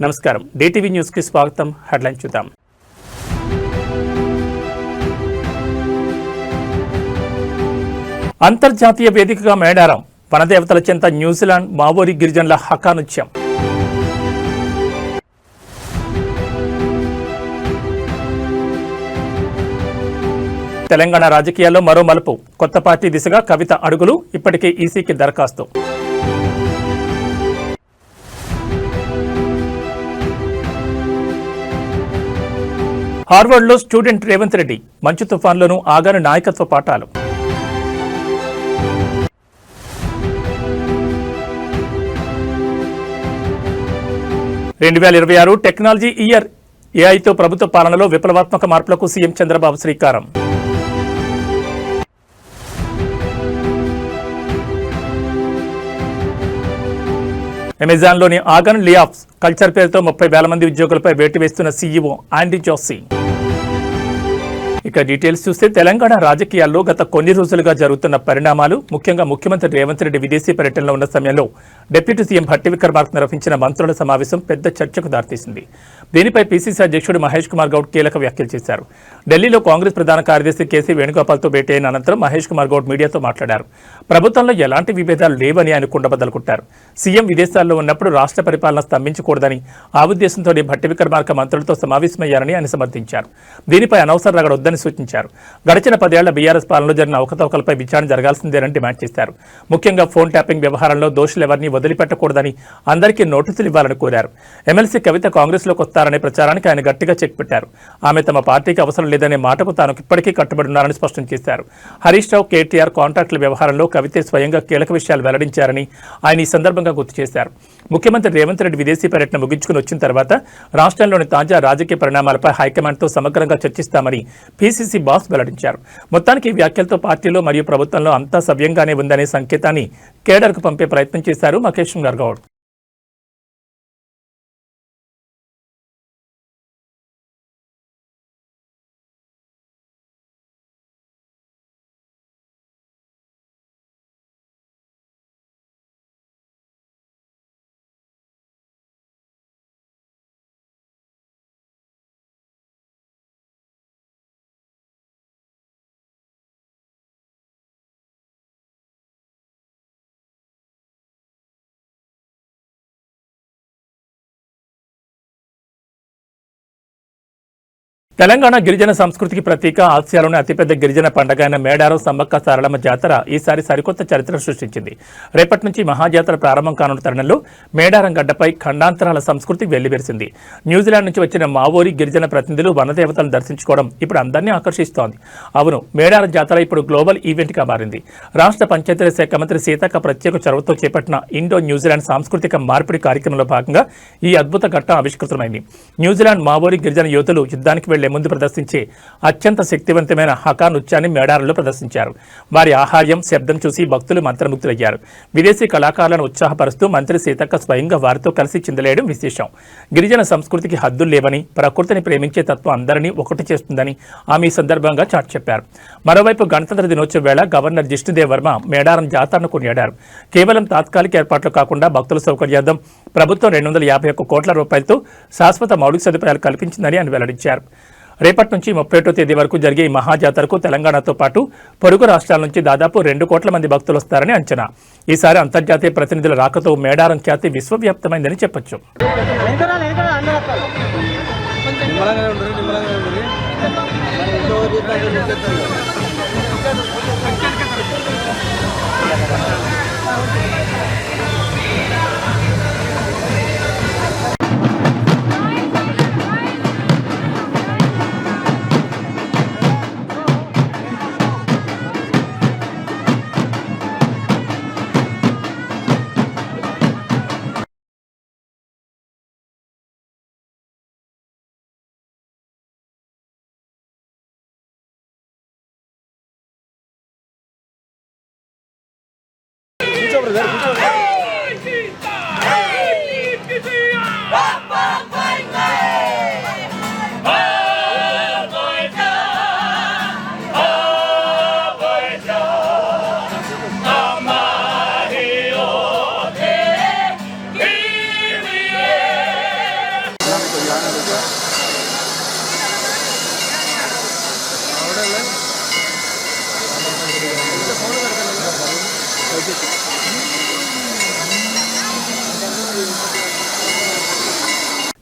నమస్కారం. DTV news కి స్వాగతం. హెడ్లైన్ చూద్దాం. అంతర్జాతీయ వేదికగా మేడారం, వనదేవతల చెంత న్యూజిలాండ్ మావోరి గిరిజనుల హకానృత్యం. తెలంగాణ రాజకీయాల్లో మరో మలుపు, కొత్త పార్టీ దిశగా కవిత అడుగులు, ఇప్పటికే ఈసీకి దరఖాస్తు. హార్వర్డ్లో స్టూడెంట్ రేవంత్ రెడ్డి, మంచు తుఫాన్లోనూ ఆగాను నాయకత్వ పాఠాలు. (2026) టెక్నాలజీ ఇయర్, ఏఐతో ప్రభుత్వ పాలనలో విప్లవాత్మక మార్పులకు సీఎం చంద్రబాబు శ్రీకారం. 'అమెజాన్'లోని ఆగన్ లేఆఫ్స్, కల్చర్ పేరుతో 30,000 మంది ఉద్యోగులపై వేటు వేస్తున్న సీఈఓ ఆండీ జోసీ. ఇక డీటెయిల్స్ చూస్తే, తెలంగాణ రాజకీయాల్లో గత కొన్ని రోజులుగా జరుగుతున్న పరిణామాలు, ముఖ్యంగా ముఖ్యమంత్రి రేవంత్ రెడ్డి విదేశీ పర్యటనలో ఉన్న సమయంలో డిప్యూటీ సీఎం భట్టి విక్రమార్క నిర్వహించిన మంత్రుల సమావేశం పెద్ద చర్చకు దారితీసింది. దీనిపై పీసీసీ అధ్యక్షుడు మహేష్ కుమార్ గౌడ్ కీలక వ్యాఖ్యలు చేశారు. ఢిల్లీలో కాంగ్రెస్ ప్రధాన కార్యదర్శి కేసీ వేణుగోపాల్తో భేటీ అయిన అనంతరం మహేష్ కుమార్ గౌడ్ మీడియాతో మాట్లాడారు. ప్రభుత్వంలో ఎలాంటి విభేదాలు లేవని ఆయన కుండబద్దలు కొట్టారు. సీఎం విదేశాల్లో ఉన్నప్పుడు రాష్ట్ర పరిపాలన స్తంభించకూడదని, ఆ ఉద్దేశంతోనే భట్టి విక్రమార్క మంత్రులతో సమావేశమయ్యారని ఆయన సమర్థించారు. దీనిపై అనవసర రగడ వద్దని సూచించారు. గడిచిన 10 ఏళ్ల బీఆర్ఎస్ పాలనలో జరిగిన అవకతవకలపై విచారణ జరగాల్సిందేనని డిమాండ్ చేశారు. ముఖ్యంగా ఫోన్ ట్యాపింగ్ వ్యవహారంలో దోషులెవరిని వదిలిపెట్టకూడదని, అందరికీ నోటీసులు ఇవ్వాలని కోరారు. ఎమ్మెల్సీ కవిత కాంగ్రెస్లోకి వస్తారనే ప్రచారానికి ఆయన గట్టిగా చెక్ పెట్టారు. ఆమె తమ పార్టీకి అవసరం లేదనే మాటకు తాను ఇప్పటికీ కట్టుబడి ఉన్నారని స్పష్టం చేశారు. హరీష్ రావు, కేటీఆర్ కాంట్రాక్టుల వ్యవహారంలో కవితే స్వయంగా కీలక విషయాలు వెల్లడించారని ఆయన ఈ సందర్భంగా గుర్తు చేశారు. ముఖ్యమంత్రి రేవంత్ రెడ్డి విదేశీ పర్యటన ముగించుకుని వచ్చిన తర్వాత రాష్ట్రంలోని తాజా రాజకీయ పరిణామాలపై హైకమాండ్తో సమగ్రంగా చర్చిస్తామని పీసీసీ బాస్ వెల్లడించారు. మొత్తానికి ఈ వ్యాఖ్యలతో పార్టీలో మరియు ప్రభుత్వంలో అంతా సవ్యంగానే ఉందనే సంకేతాన్ని కేడర్కు పంపే ప్రయత్నం చేశారు మహేష్ కుమార్ గౌడ్. తెలంగాణ గిరిజన సంస్కృతికి ప్రతీక, ఆసియాలోని అతిపెద్ద గిరిజన పండుగ అయిన మేడారం సమ్మక్క సారలమ్మ జాతర ఈసారి సరికొత్త చరిత్ర సృష్టించింది. రేపటి నుంచి మహాజాతర ప్రారంభం కానున్న తరుణంలో మేడారం గడ్డపై ఖండాంతరాల సంస్కృతి వెల్లివిరిసింది. న్యూజిలాండ్ నుంచి వచ్చిన మావోరి గిరిజన ప్రతినిధులు వనదేవతలను దర్శించుకోవడం ఇప్పుడు అందరినీ ఆకర్షిస్తోంది. అవును, మేడారం జాతర ఇప్పుడు గ్లోబల్ ఈవెంట్గా మారింది. రాష్ట్ర పంచాయతీరాజ్ శాఖ మంత్రి సీతక్క ప్రత్యేక చొరవతో చేపట్టిన ఇండో న్యూజిలాండ్ సాంస్కృతిక మార్పిడి కార్యక్రమంలో భాగంగా ఈ అద్భుత ఘట్టం ఆవిష్కృతమైంది. న్యూజిలాండ్ మావోరి గిరిజన యోధులు యుద్ధానికి వెళ్లే ముందు ప్రదర్శించే అత్యంత శక్తివంతమైన హకా నృత్యాన్ని మేడారంలో ప్రదర్శించారు. వారి ఆహార్యం, శబ్దం చూసి భక్తులు మంత్రముగ్ధులయ్యారు. విదేశీ కళాకారులను ఉత్సాహపరుస్తూ మంత్రి సీతక్క స్వయంగా వారితో కలిసి చిందలేయడం విశేషం. గిరిజన సంస్కృతికి హద్దులు లేవని, ప్రకృతిని ప్రేమించే తత్వం అందరినీ ఒకటి చేస్తుందని ఆమె ఈ సందర్భంగా చాటి చెప్పారు. మరోవైపు గణతంత్ర దినోత్సవ వేళ గవర్నర్ జిష్ణుదేవ్ వర్మ మేడారం జాతరను కొనియాడారు. కేవలం తాత్కాలిక ఏర్పాట్లు కాకుండా భక్తుల సౌకర్యార్థం ప్రభుత్వం 251 కోట్ల రూపాయలతో శాశ్వత మౌలిక సదుపాయాలు కల్పించిందని ఆయన వెల్లడించారు. రేపటి నుంచి 31వ తేదీ వరకు జరిగే ఈ మహాజాతరకు తెలంగాణతో పాటు పొరుగు రాష్ట్రాల నుంచి దాదాపు 2 కోట్ల మంది భక్తులు వస్తారని అంచనా. ఈసారి అంతర్జాతీయ ప్రతినిధుల రాకతో మేడారం ఖ్యాతి విశ్వవ్యాప్తమైందని చెప్పొచ్చు.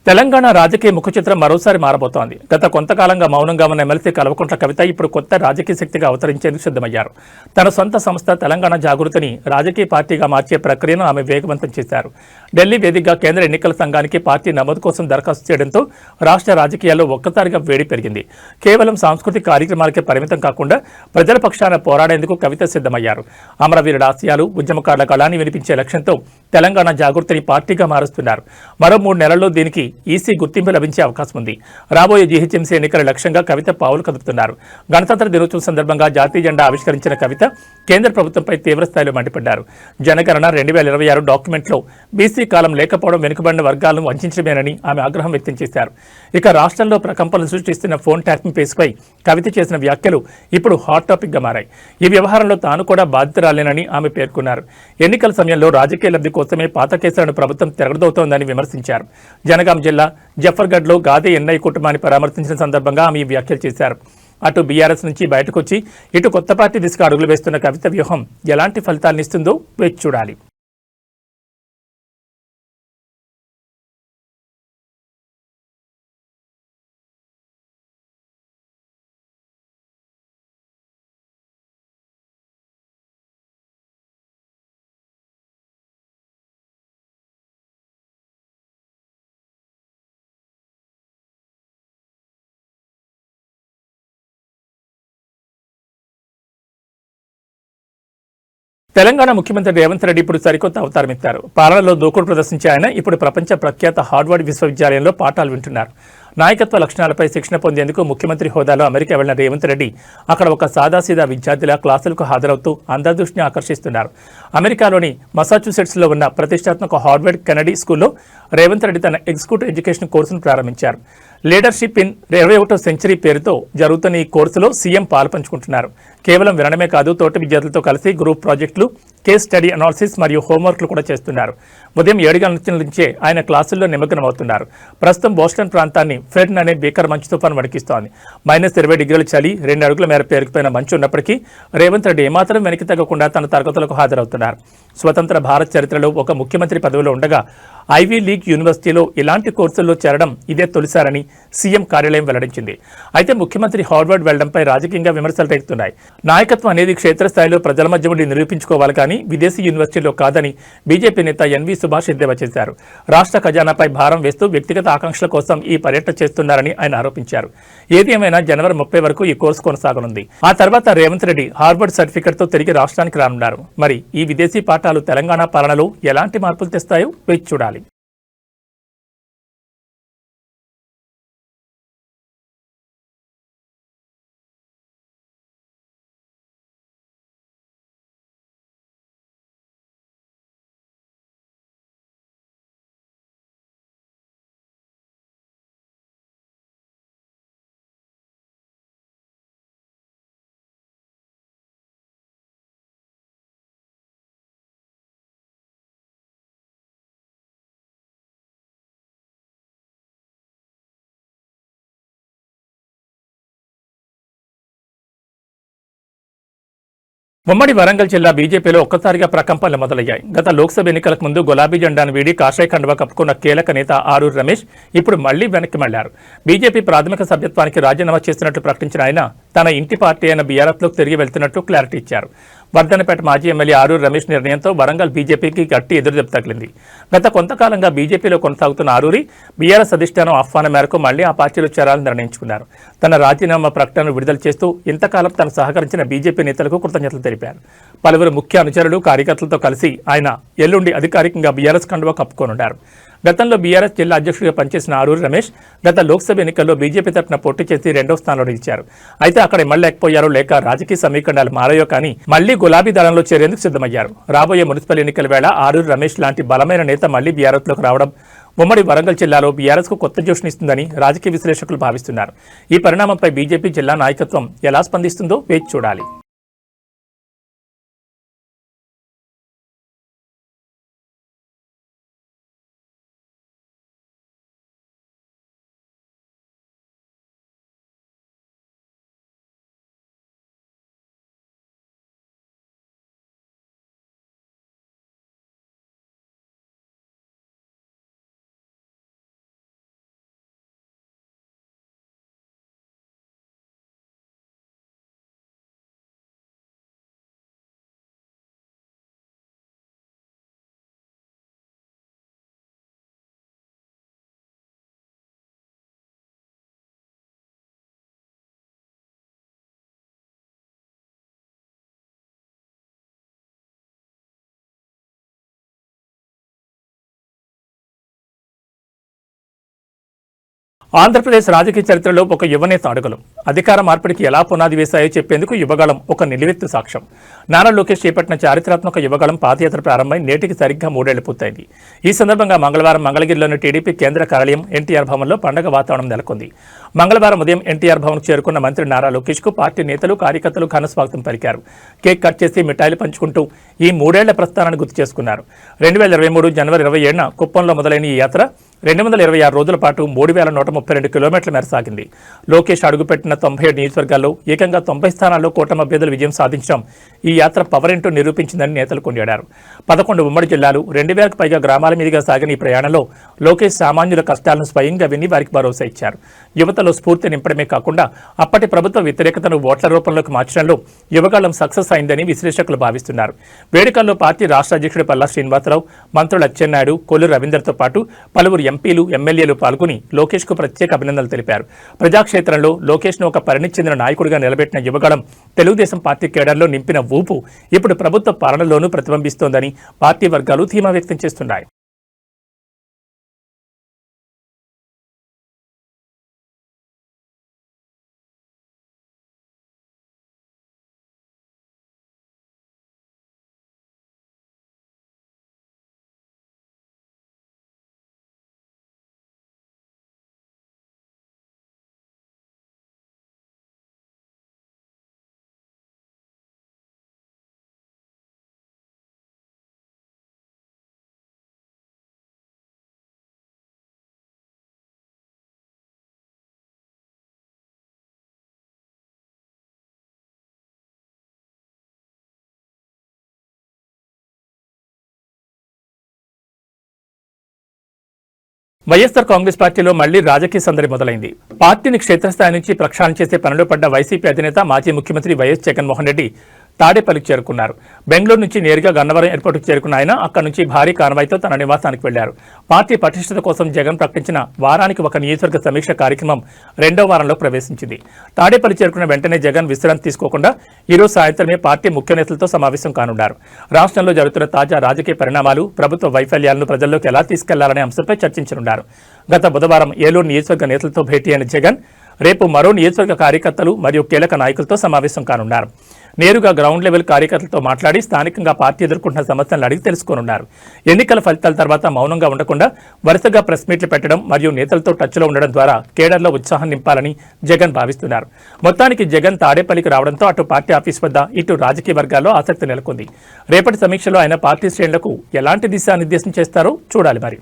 తెలంగాణ రాజకీయ ముఖచిత్రం మరోసారి మారబోతోంది. గత కొంతకాలంగా మౌనంగా ఉన్న ఎమ్మెల్సీ కల్వకుంట్ల కవిత ఇప్పుడు కొత్త రాజకీయ శక్తిగా అవతరించేందుకు సిద్ధమయ్యారు. తన సొంత సంస్థ తెలంగాణ జాగృతిని రాజకీయ పార్టీగా మార్చే ప్రక్రియను ఆమె వేగవంతం చేశారు. ఢిల్లీ వేదికగా కేంద్ర ఎన్నికల సంఘానికి పార్టీ నమోదు కోసం దరఖాస్తు చేయడంతో రాష్ట్ర రాజకీయాల్లో ఒక్కసారిగా వేడి పెరిగింది. కేవలం సాంస్కృతిక కార్యక్రమాలకే పరిమితం కాకుండా ప్రజల పక్షాన పోరాడేందుకు కవిత సిద్ధమయ్యారు. అమరవీరుల ఆశయాలు, ఉద్యమకారుల కళాన్ని వినిపించే లక్ష్యంతో తెలంగాణ జాగృతిని పార్టీగా మారుస్తున్నారు. మరో 3 నెలల్లో దీనికి ఈసీ గుర్తింపు లభించే అవకాశం ఉంది. రాబోయే జీహెచ్ఎంసీ ఎన్నికల లక్ష్యంగా కవిత పావులు కదుపుతున్నారు. గణతంత్ర దినోత్సవం సందర్భంగా జాతీయ జెండా ఆవిష్కరించిన కవిత కేంద్ర ప్రభుత్వంపై తీవ్రస్థాయిలో మండిపడ్డారు. జనగణన 2026 డాక్యుమెంట్లో బీసీ కాలం లేకపోవడం వెనుకబడిన వర్గాలను వంచడమేనని ఆమె ఆగ్రహం వ్యక్తం చేశారు. ఇక రాష్ట్రంలో ప్రకంపనలు సృష్టిస్తున్న ఫోన్ ట్యాపింగ్ కేసుపై కవిత చేసిన వ్యాఖ్యలు ఇప్పుడు హాట్ టాపిక్ గా మారాయి. ఈ వ్యవహారంలో తాను కూడా బాధితురాలేనని ఆమె పేర్కొన్నారు. ఎన్నికల సమయంలో రాజకీయ లబ్ధి కోసమే పాత కేసులను ప్రభుత్వం తిరగదవుతోందని విమర్శించారు. జనగాం జిల్లా జఫర్గఢ్లో గాదే ఎన్ఐ కుటుంబాన్ని పరామర్శించిన సందర్భంగా ఆమె ఈ వ్యాఖ్యలు చేశారు. అటు బీఆర్ఎస్ నుంచి బయటకొచ్చి ఇటు కొత్త పార్టీ దిశగా అడుగులు వేస్తున్న కవిత వ్యూహం ఎలాంటి ఫలితాలనిస్తుందో వేచి చూడాలి. తెలంగాణ ముఖ్యమంత్రి రేవంత్ రెడ్డి ఇప్పుడు సరికొత్త అవతారమెత్తారు. పాలనలో దూకుడు ప్రదర్శించే ఆయన ఇప్పుడు ప్రపంచ ప్రఖ్యాత హార్వర్డ్ విశ్వవిద్యాలయంలో పాఠాలు వింటున్నారు. నాయకత్వ లక్షణాలపై శిక్షణ పొందేందుకు ముఖ్యమంత్రి హోదాలో అమెరికా వెళ్లిన రేవంత్ రెడ్డి అక్కడ ఒక సాదాసీదా విద్యార్థిలా క్లాసులకు హాజరవుతూ అందరి దృష్టిని ఆకర్షిస్తున్నారు. అమెరికాలోని మసాచ్యూసెట్స్లో ఉన్న ప్రతిష్టాత్మక హార్వర్డ్ కెనడీ స్కూల్లో రేవంత్ రెడ్డి తన ఎగ్జిక్యూటివ్ ఎడ్యుకేషన్ కోర్సును ప్రారంభించారు. లీడర్షిప్ ఇన్ 21వ సెంచరీ పేరుతో జరుగుతున్న ఈ కోర్సులో సీఎం పాల్పంచుకుంటున్నారు. కేవలం వినడమే కాదు, తోటి విద్యార్థులతో కలిసి గ్రూప్ ప్రాజెక్టులు, కేస్ స్టడీ అనాలిసిస్ మరియు హోంవర్క్లు కూడా చేస్తున్నారు. ఉదయం 7 గంటల నుంచే ఆయన క్లాసుల్లో నిమగ్నమవుతున్నారు. ప్రస్తుతం బోస్టన్ ప్రాంతాన్ని ఫెర్న్ అనే భీకర మంచు తుఫాను వణికిస్తోంది. -20 చలి, 2 అడుగుల మేర పేరుకుపోయిన మంచు ఉన్నప్పటికీ రేవంత్ రెడ్డి ఏమాత్రం వెనక్కి తగ్గకుండా తన తరగతులకు హాజరవుతున్నారు. స్వతంత్ర భారత్ చరిత్రలో ఒక ముఖ్యమంత్రి పదవిలో ఉండగా ఐవీ లీగ్ యూనివర్సిటీలో ఇలాంటి కోర్సుల్లో చేరడం ఇదే తొలిసారని సీఎం కార్యాలయం వెల్లడించింది. అయితే ముఖ్యమంత్రి హార్వర్డ్ వెళ్లడంపై రాజకీయంగా విమర్శలు రేగుతున్నాయి. నాయకత్వం అనేది క్షేత్రస్థాయిలో ప్రజల మధ్య ఉండి నిరూపించుకోవాలి కానీ విదేశీ యూనివర్సిటీలో కాదని బీజేపీ నేత ఎన్వీ సుభాష్ ఎద్దేవా చేశారు. రాష్ట్ర ఖజానాపై భారం వేస్తూ వ్యక్తిగత ఆకాంక్షల కోసం ఈ పర్యటన చేస్తున్నారని ఆయన ఆరోపించారు. ఏది ఏమైనా జనవరి 30 వరకు ఈ కోర్సు కొనసాగనుంది. ఆ తర్వాత రేవంత్ రెడ్డి హార్వర్డ్ సర్టిఫికెట్తో తిరిగి రాష్ట్రానికి రానున్నారు. మరి ఈ విదేశీ పాఠాలు తెలంగాణ పాలనలో ఎలాంటి మార్పులు తెస్తాయో వేచి చూడాలి. ఉమ్మడి వరంగల్ జిల్లా బీజేపీలో ఒక్కసారిగా ప్రకంపనలు మొదలయ్యాయి. గత లోక్సభ ఎన్నికలకు ముందు గులాబీ జెండాను వీడి కాషాయ కండువా కప్పుకున్న కీలక నేత ఆరూరు రమేష్ ఇప్పుడు మళ్లీ వెనక్కి మళ్లారు. బీజేపీ ప్రాథమిక సభ్యత్వానికి రాజీనామా చేస్తున్నట్లు ప్రకటించిన ఆయన తన ఇంటి పార్టీ అయిన బీఆర్ఎస్లోకి తిరిగి వెళ్తున్నట్టు క్లారిటీ ఇచ్చారు. వర్ధనపేట మాజీ ఎమ్మెల్యే ఆరూరు రమేష్ నిర్ణయంతో వరంగల్ బీజేపీకి గట్టి ఎదురుదెబ్బ తగిలింది. గత కొంతకాలంగా బీజేపీలో కొనసాగుతున్న ఆరూరి బీఆర్ఎస్ అధిష్టానం ఆహ్వానం మేరకు మళ్లీ ఆ పార్టీలో చేరాలని నిర్ణయించుకున్నారు. తన రాజీనామా ప్రకటనను విడుదల చేస్తూ ఇంతకాలం తను సహకరించిన బీజేపీ నేతలకు కృతజ్ఞతలు తెలిపారు. పలువురు ముఖ్య అనుచరులు, కార్యకర్తలతో కలిసి ఆయన ఎల్లుండి అధికారికంగా బీఆర్ఎస్ కండువా కప్పుకోనున్నారు. గతంలో బీఆర్ఎస్ జిల్లా అధ్యక్షుడిగా పనిచేసిన ఆరూరు రమేష్ గత లోక్సభ ఎన్నికల్లో బీజేపీ తరఫున పోటీ చేసి 2వ స్థానంలో నిలిచారు. అయితే అక్కడ ఎమ్మెల్యేకపోయారో లేక రాజకీయ సమీకరణాలు మారాయో కానీ మళ్లీ గులాబీ దళంలో చేరేందుకు సిద్ధమయ్యారు. రాబోయే మున్సిపల్ ఎన్నికల వేళ ఆరూరు రమేష్ లాంటి బలమైన నేత మళ్లీ బీఆర్ఎస్లోకి రావడం ఉమ్మడి వరంగల్ జిల్లాలో బీఆర్ఎస్కు కొత్త జోష్నిస్తుందని రాజకీయ విశ్లేషకులు భావిస్తున్నారు. ఈ పరిణామంపై బీజేపీ జిల్లా నాయకత్వం ఎలా స్పందిస్తుందో వేచి చూడాలి. ఆంధ్రప్రదేశ్ రాజకీయ చరిత్రలో ఒక యువనేత అడుగులు అధికార మార్పిడికి ఎలా పునాది వేశాయో చెప్పేందుకు యువగళం ఒక నిలువెత్తు సాక్ష్యం. నారా లోకేష్ చేపట్టిన చారిత్రాత్మక యువగళం పాదయాత్ర ప్రారంభమై నేటికి సరిగ్గా 3 ఏళ్లు పూర్తయింది. ఈ సందర్భంగా మంగళవారం మంగళగిరిలోని టీడీపీ కేంద్ర కార్యాలయం ఎన్టీఆర్ భవన్లో పండగ వాతావరణం నెలకొంది. మంగళవారం ఉదయం ఎన్టీఆర్ భవన్కు చేరుకున్న మంత్రి నారా లోకేష్ కు పార్టీ నేతలు కార్యకర్తలు ఘన స్వాగతం పలికారు. కేక్ కట్ చేసి మిఠాయిలు పంచుకుంటూ ఈ 3 ఏళ్ల ప్రస్థానాన్ని గుర్తు చేసుకున్నారు. 2023 జనవరి 27న కుప్పంలో మొదలైన ఈ యాత్ర 226 రోజుల పాటు 3132 కిలోమీటర్ల మేర సాగింది. లోకేష్ అడుగుపెట్టిన 97 నియోజకవర్గాల్లో ఏకంగా 90 స్థానాల్లో కూటమి అభ్యర్థులు విజయం సాధించడం ఈ యాత్ర పవర్ ఏంటో నిరూపించిందని నేతలు కొనియాడారు. 11 ఉమ్మడి జిల్లాలు 2000కు పైగా గ్రామాల మీదుగా సాగిన ఈ ప్రయాణంలో లోకేష్ సామాన్యుల కష్టాలను స్వయంగా విని వారికి భరోసా ఇచ్చారు. యువతలో స్ఫూర్తి నింపడమే కాకుండా అప్పటి ప్రభుత్వ వ్యతిరేకతను ఓట్ల రూపంలోకి మార్చడంలో యువగళం సక్సెస్ అయిందని విశ్లేషకులు భావిస్తున్నారు. వేడుకల్లో పార్టీ రాష్ట్ర అధ్యక్షుడు పల్లా శ్రీనివాసరావు, మంత్రులు అచ్చెన్నాయుడు, కొల్లు రవీందర్తో పాటు పలువురు ఎంపీలు, ఎమ్మెల్యేలు పాల్గొని లోకేష్ కు ప్రత్యేక అభినందనలు తెలిపారు. ప్రజాక్షేత్రంలో లోకేష్ ను ఒక పరిణితి చెందిన నాయకుడిగా నిలబెట్టిన యువగళం తెలుగుదేశం పార్టీ కేడర్లో నింపిన ఊపు ఇప్పుడు ప్రభుత్వ పాలనలోనూ ప్రతిబింబిస్తోందని పార్టీ వర్గాలు ధీమా వ్యక్తం చేస్తున్నాయి. వైఎస్ఆర్ కాంగ్రెస్ పార్టీలో మళ్లీ రాజకీయ సందడి మొదలైంది. పార్టీని క్షేత్రస్థాయి నుంచి ప్రక్షాళన చేసే పనిలో పడ్డ వైసీపీ అధినేత మాజీ ముఖ్యమంత్రి వైఎస్ జగన్మోహన్ రెడ్డి తాడేపల్లికి చేరుకున్నారు. బెంగళూరు నుంచి నేరుగా గన్నవరం ఎయిర్పోర్టుకు చేరుకున్న ఆయన అక్కడి నుంచి భారీ కాన్వాయ్తో తన నివాసానికి వెళ్లారు. పార్టీ పటిష్టత కోసం జగన్ ప్రకటించిన వారానికి ఒక నియోజకవర్గ సమీక్ష కార్యక్రమం 2వ వారంలో ప్రవేశించింది. తాడేపల్లి చేరుకున్న వెంటనే జగన్ విశ్రాంతి తీసుకోకుండా ఈరోజు సాయంత్రమే పార్టీ ముఖ్య నేతలతో సమావేశం కానున్నారు. రాష్ట్రంలో జరుగుతున్న తాజా రాజకీయ పరిణామాలు, ప్రభుత్వ వైఫల్యాలను ప్రజల్లోకి ఎలా తీసుకెళ్లాలనే అంశంపై చర్చించనున్నారు. గత బుధవారం ఏలూరు నియోజకవర్గ నేతలతో భేటీ అయిన జగన్ రేపు మరో నియోజకవర్గ కార్యకర్తలు మరియు కీలక నాయకులతో సమావేశం కానున్నారు. నేరుగా గ్రౌండ్ లెవెల్ కార్యకర్తలతో మాట్లాడి స్థానికంగా పార్టీ ఎదుర్కొంటున్న సమస్యలను అడిగి తెలుసుకోనున్నారు. ఎన్నికల ఫలితాల తర్వాత మౌనంగా ఉండకుండా వరుసగా ప్రెస్ మీట్లు పెట్టడం మరియు నేతలతో టచ్లో ఉండడం ద్వారా కేడర్లో ఉత్సాహం నింపాలని జగన్ భావిస్తున్నారు. మొత్తానికి జగన్ తాడేపల్లికి రావడంతో అటు పార్టీ ఆఫీస్ వద్ద ఇటు రాజకీయ వర్గాల్లో ఆసక్తి నెలకొంది. రేపటి సమీక్షలో ఆయన పార్టీ శ్రేణులకు ఎలాంటి దిశానిర్దేశం చేస్తారో చూడాలి మరి.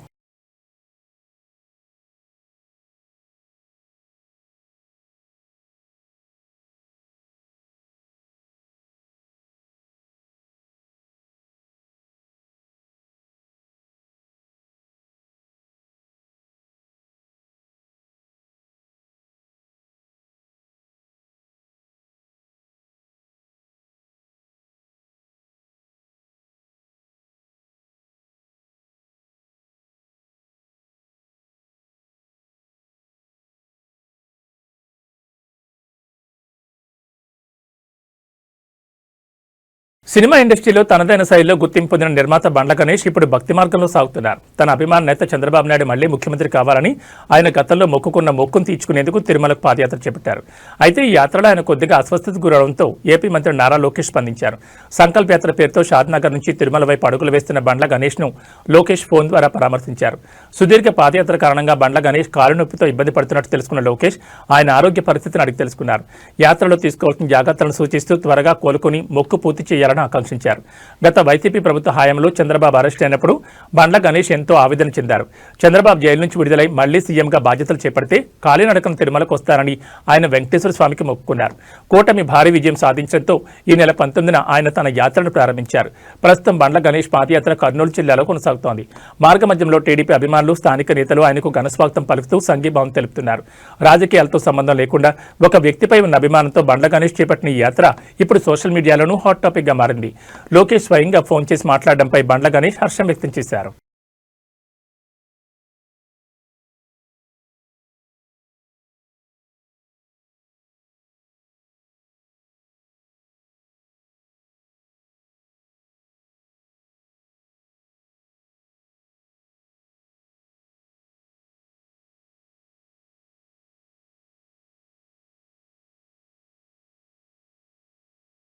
సినిమా ఇండస్ట్రీలో తనదైన శైలిలో గుర్తింపు పొందిన నిర్మాత బండ్ల గణేష్ ఇప్పుడు భక్తి మార్గంలో సాగుతున్నారు. తన అభిమాన నేత చంద్రబాబు నాయుడు మళ్లీ ముఖ్యమంత్రి కావాలని ఆయన గతంలో మొక్కుకున్న మొక్కును తీర్చుకునేందుకు తిరుమలకు పాదయాత్ర చేపట్టారు. అయితే ఈ యాత్రలో ఆయన కొద్దిగా అస్వస్థతకు గురవడంతో ఏపీ మంత్రి నారా లోకేష్ స్పందించారు. సంకల్ప యాత్ర పేరుతో షాద్నగర్ నుంచి తిరుమల వైపు అడుగులు వేస్తున్న బండ్ల గణేష్ ను లోకేష్ ఫోన్ ద్వారా పరామర్శించారు. సుదీర్ఘ పాదయాత్ర కారణంగా బండ్ల గణేష్ కాలు నొప్పితో ఇబ్బంది పడుతున్నట్టు తెలుసుకున్న లోకేష్ ఆయన ఆరోగ్య పరిస్థితిని అడిగి తెలుసుకున్నారు. యాత్రలో తీసుకోవాల్సిన జాగ్రత్తలను సూచిస్తూ త్వరగా కోలుకుని మొక్కు పూర్తి చేయాలని ఆకాంక్షించారు. గత వైసీపీ ప్రభుత్వ హయాంలో చంద్రబాబు అరెస్ట్ అయినప్పుడు బండ్ల గణేష్ ఎంతో ఆవేదన చెందారు. చంద్రబాబు జైలు నుంచి విడుదలై మళ్లీ సీఎంగా బాధ్యతలు చేపడితే కాలినడకన తిరుమలకు వస్తారని ఆయన వెంకటేశ్వర స్వామికి మొక్కుకున్నారు. కూటమి భారీ విజయం సాధించడంతో ఈ నెల 19న ఆయన తన యాత్రను ప్రారంభించారు. ప్రస్తుతం బండ్ల గణేష్ పాదయాత్ర కర్నూలు జిల్లాలో కొనసాగుతోంది. మార్గమధ్యంలో టీడీపీ అభిమానులు, స్థానిక నేతలు ఆయనకు ఘనస్వాగతం పలుకుతూ సంఘీభావం తెలుపుతున్నారు. రాజకీయాలతో సంబంధం లేకుండా ఒక వ్యక్తిపై ఉన్న అభిమానంతో బండ్ల గణేష్ చేపట్టిన ఈ యాత్ర ఇప్పుడు సోషల్ మీడియాలోనూ హాట్ టాపిక్ గా మారింది. లోకేష్ స్వయంగా ఫోన్ చేసి మాట్లాడడంపై బండ్ల గణేష్ హర్షం వ్యక్తం చేశారు.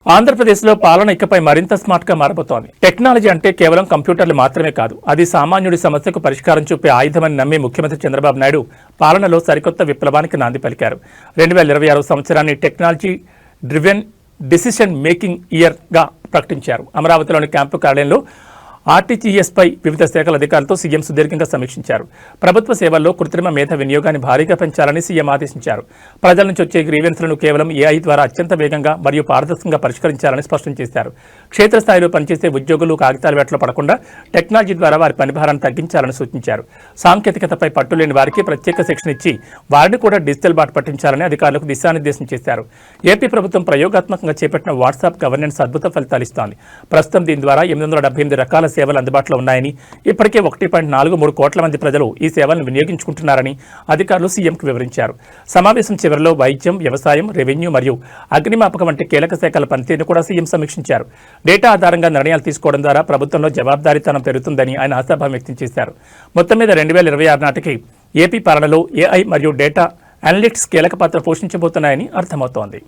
ఆంధ్రప్రదేశ్లో పాలన ఇకపై మరింత స్మార్ట్గా మారబోతోంది. టెక్నాలజీ అంటే కేవలం కంప్యూటర్లు మాత్రమే కాదు, అది సామాన్యుడి సమస్యకు పరిష్కారం చూపే ఆయుధమని నమ్మి ముఖ్యమంత్రి చంద్రబాబు నాయుడు పాలనలో సరికొత్త విప్లవానికి నాంది పలికారు. 2026 సంవత్సరాన్ని టెక్నాలజీ డ్రివెన్ డిసిషన్ మేకింగ్ ఇయర్గా ప్రకటించారు. అమరావతిలోని క్యాంపు కార్యాలయంలో ఆర్టీజీఎస్పై వివిధ శాఖల అధికారులతో సీఎం సుదీర్ఘంగా సమీక్షించారు. ప్రభుత్వ సేవల్లో కృత్రిమ మేధ వినియోగాన్ని భారీగా పెంచాలని సీఎం ఆదేశించారు. ప్రజల నుంచి వచ్చే గ్రీవెన్స్లను కేవలం ఏఐ ద్వారా అత్యంత వేగంగా మరియు పారదర్శకంగా పరిష్కరించాలని స్పష్టం చేశారు. క్షేత్రస్థాయిలో పనిచేసే ఉద్యోగులు కాగితాల వేటలో పడకుండా టెక్నాలజీ ద్వారా వారి పనిభారాన్ని తగ్గించాలని సూచించారు. సాంకేతికతపై పట్టులేని వారికి ప్రత్యేక శిక్షణ ఇచ్చి వారిని కూడా డిజిటల్ బాట పట్టించాలని అధికారులకు దిశానిర్దేశం చేశారు. ఏపీ ప్రభుత్వం ప్రయోగాత్మకంగా చేపట్టిన వాట్సాప్ గవర్నెన్స్ అద్భుత ఫలితాలు ఇస్తోంది. ప్రస్తుతం దీని ద్వారా 878 రకాల సేవలు అందుబాటులో ఉన్నాయని, ఇప్పటికే 1.43 కోట్ల మంది ప్రజలు ఈ సేవలను వినియోగించుకుంటున్నారని అధికారులు సీఎంకు వివరించారు. సమావేశం చివరిలో వైద్యం, వ్యవసాయం, రెవెన్యూ మరియు అగ్నిమాపక వంటి కీలక శాఖల పనితీరును కూడా సీఎం సమీక్షించారు. డేటా ఆధారంగా నిర్ణయాలు తీసుకోవడం ద్వారా ప్రభుత్వంలో జవాబుదారీతనం పెరుగుతుందని ఆయన ఆశాభావం వ్యక్తం చేశారు. మొత్తం మీద 2026 నాటికి ఏపీ పాలనలో ఏఐ మరియు డేటా అనలిటిక్స్ కీలక పాత్ర పోషించబోతున్నాయని అర్థమవుతోంది.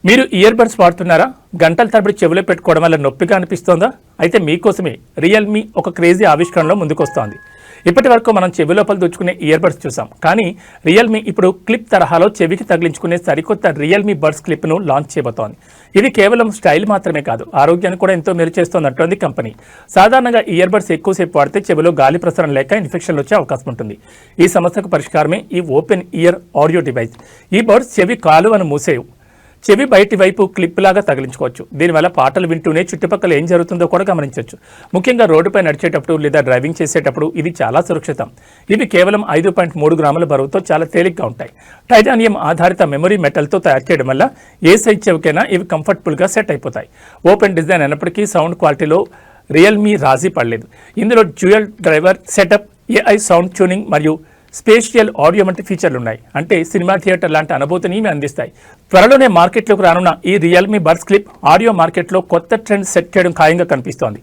మీరు ఇయర్ బడ్స్ వాడుతున్నారా? గంటల తరబడి చెవిలో పెట్టుకోవడం వల్ల నొప్పిగా అనిపిస్తోందా? అయితే మీకోసమే రియల్మీ ఒక క్రేజీ ఆవిష్కరణలో ముందుకొస్తోంది. ఇప్పటి వరకు మనం చెవి లోపల దూచుకునే ఇయర్ బడ్స్ చూసాం, కానీ రియల్మీ ఇప్పుడు క్లిప్ తరహాలో చెవికి తగిలించుకునే సరికొత్త రియల్మీ బడ్స్ క్లిప్ను లాంచ్ చేయబోతోంది. ఇది కేవలం స్టైల్ మాత్రమే కాదు, ఆరోగ్యాన్ని కూడా ఎంతో మేలు చేస్తోందంటోంది కంపెనీ. సాధారణంగా ఇయర్ బడ్స్ ఎక్కువసేపు వాడితే చెవిలో గాలి ప్రసరణ లేక ఇన్ఫెక్షన్లు వచ్చే అవకాశం ఉంటుంది. ఈ సమస్యకు పరిష్కారమే ఈ ఓపెన్ ఇయర్ ఆడియో డివైస్. ఈ బడ్స్ చెవి కాలువను మూసేవు, చెవి బయటి వైపు క్లిప్ లాగా తగిలించుకోవచ్చు. దీనివల్ల పాటలు వింటూనే చుట్టుపక్కల ఏం జరుగుతుందో కూడా గమనించవచ్చు. ముఖ్యంగా రోడ్డుపై నడిచేటప్పుడు లేదా డ్రైవింగ్ చేసేటప్పుడు ఇది చాలా సురక్షితం. ఇవి కేవలం 5.3 గ్రాముల బరువుతో చాలా తేలిగ్గా ఉంటాయి. టైటానియం ఆధారిత మెమరీ మెటల్తో తయారు చేయడం వల్ల ఏ సైజ్ చెవికైనా ఇవి కంఫర్టబుల్గా సెట్ అయిపోతాయి. ఓపెన్ డిజైన్ అయినప్పటికీ సౌండ్ క్వాలిటీలో రియల్మీ రాజీ పడలేదు. ఇందులో dual driver setup, AI sound tuning మరియు స్పేషియల్ ఆడియో వంటి ఫీచర్లు ఉన్నాయి. అంటే సినిమా థియేటర్ లాంటి అనుభూతిని ఇవి అందిస్తాయి. త్వరలోనే మార్కెట్లోకి రానున్న ఈ రియల్మీ బడ్స్ క్లిప్ ఆడియో మార్కెట్లో కొత్త ట్రెండ్ సెట్ చేయడం ఖాయంగా కనిపిస్తోంది.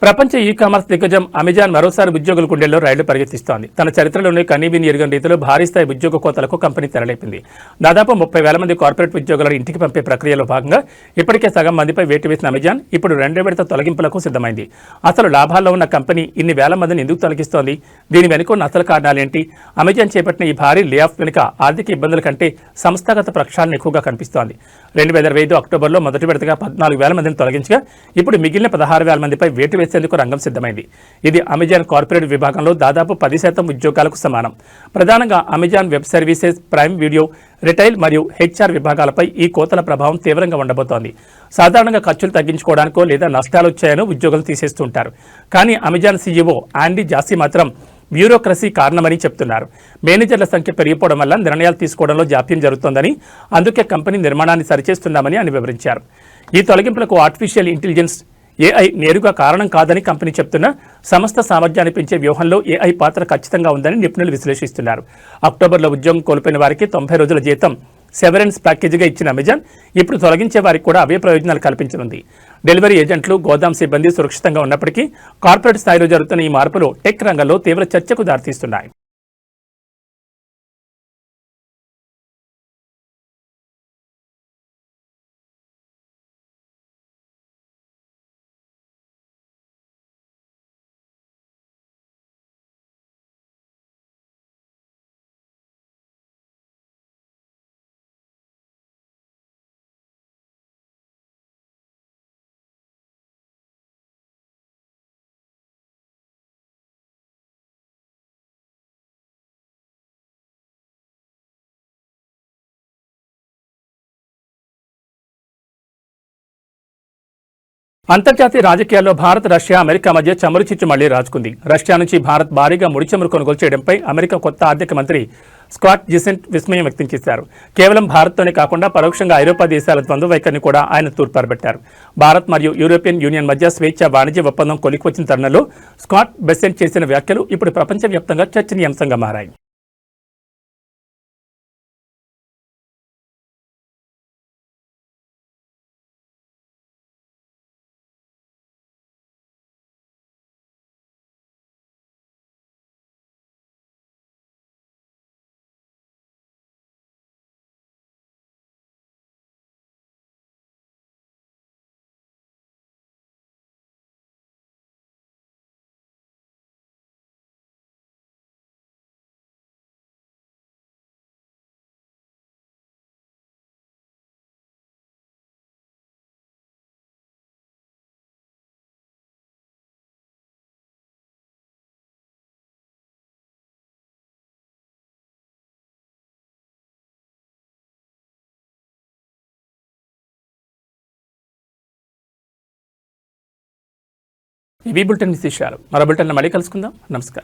ప్రపంచ ఈ కామర్స్ దిగ్గజం అమెజాన్ మరోసారి ఉద్యోగుల గుండెల్లో రైళ్లు పరిగెత్తిస్తోంది. తన చరిత్రలోనే కనీవిని ఎరుగని రీతిలో భారీ స్థాయి ఉద్యోగ కోతలకు కంపెనీ తెరలేపింది. దాదాపు 30,000 మంది కార్పొరేట్ ఉద్యోగులను ఇంటికి పంపే ప్రక్రియలో భాగంగా ఇప్పటికే సగం మందిపై వేటు వేసిన అమెజాన్ ఇప్పుడు 2వ విడత తొలగింపులకు సిద్ధమైంది. అసలు లాభాల్లో ఉన్న కంపెనీ ఇన్ని వేల మందిని ఎందుకు తొలగిస్తోంది? దీని వెనుక ఉన్న అసలు కారణాలేంటి? అమెజాన్ చేపట్టిన ఈ భారీ లే ఆఫ్ వెనుక ఆర్థిక ఇబ్బందుల కంటే సంస్థాగత ప్రక్షాళన ఎక్కువగా కనిపిస్తోంది. 2025 అక్టోబర్లో మొదటి విడతగా 14,000 మందిని తొలగించగా ఇప్పుడు మిగిలిన 16,000 మందిపై వేటు వేసి చేసేందుకు రంగం సిద్ధమైంది. ఇది అమెజాన్ కార్పొరేట్ విభాగంలో దాదాపు 10% ఉద్యోగాలకు సమానం. ప్రధానంగా Amazon web services, prime video, retail మరియు హెచ్ఆర్ విభాగాలపై ఈ కోతల ప్రభావం తీవ్రంగా ఉండబోతోంది. సాధారణంగా ఖర్చులు తగ్గించుకోవడానికో లేదా నష్టాలు వచ్చాయనో ఉద్యోగులు తీసేస్తుంటారు. కానీ అమెజాన్ సీఈఓ ఆండీ జాసీ మాత్రం బ్యూరోక్రసీ కారణమని చెప్తున్నారు. మేనేజర్ల సంఖ్య పెరిగిపోవడం వల్ల నిర్ణయాలు తీసుకోవడంలో జాప్యం జరుగుతోందని, అందుకే కంపెనీ నిర్మాణాన్ని సరిచేస్తున్నామని ఆయన వివరించారు. ఈ తొలగింపులకు ఆర్టిఫిషియల్ ఇంటెలిజెన్స్, ఏఐ నేరుగా కారణం కాదని కంపెనీ చెప్తున్నా సంస్థ సామర్థ్యాన్ని పెంచే వ్యూహంలో ఏఐ పాత్ర ఖచ్చితంగా ఉందని నిపుణులు విశ్లేషిస్తున్నారు. అక్టోబర్లో ఉద్యోగం కోల్పోయిన వారికి 90 రోజుల జీతం సెవరెన్స్ ప్యాకేజీగా ఇచ్చిన అమెజాన్ ఇప్పుడు తొలగించే వారికి కూడా అవే ప్రయోజనాలు కల్పించనుంది. డెలివరీ ఏజెంట్లు, గోదాం సిబ్బంది సురక్షితంగా ఉన్నప్పటికీ కార్పొరేట్ స్థాయిలో జరుగుతున్న ఈ మార్పులు టెక్ రంగంలో తీవ్ర చర్చకు దారితీస్తున్నాయి. అంతర్జాతీయ రాజకీయాల్లో భారత్, రష్యా, అమెరికా మధ్య చమురు చిచ్చు మళ్లీ రాజుకుంది. రష్యా నుంచి భారత్ భారీగా ముడి చమురు కొనుగోలు చేయడంపై అమెరికా కొత్త ఆర్థిక మంత్రి స్కాట్ జిసెంట్ విస్మయం వ్యక్తం చేశారు. కేవలం భారత్తోనే కాకుండా పరోక్షంగా ఐరోపా దేశాల ద్వంద్వ వైఖరిని కూడా ఆయన తూర్పారబట్టారు. భారత్ మరియు యూరోపియన్ యూనియన్ మధ్య స్వేచ్ఛ వాణిజ్య ఒప్పందం కొలిక్కొచ్చిన తరుణంలో స్కాట్ బెసెంట్ చేసిన వ్యాఖ్యలు ఇప్పుడు ప్రపంచవ్యాప్తంగా చర్చనీయాంశంగా మారాయి. ఇవి బులెటిన్ విశేషాలు. మరో బులెటిన్లో మళ్ళీ కలుసుకుందాం. నమస్కారం.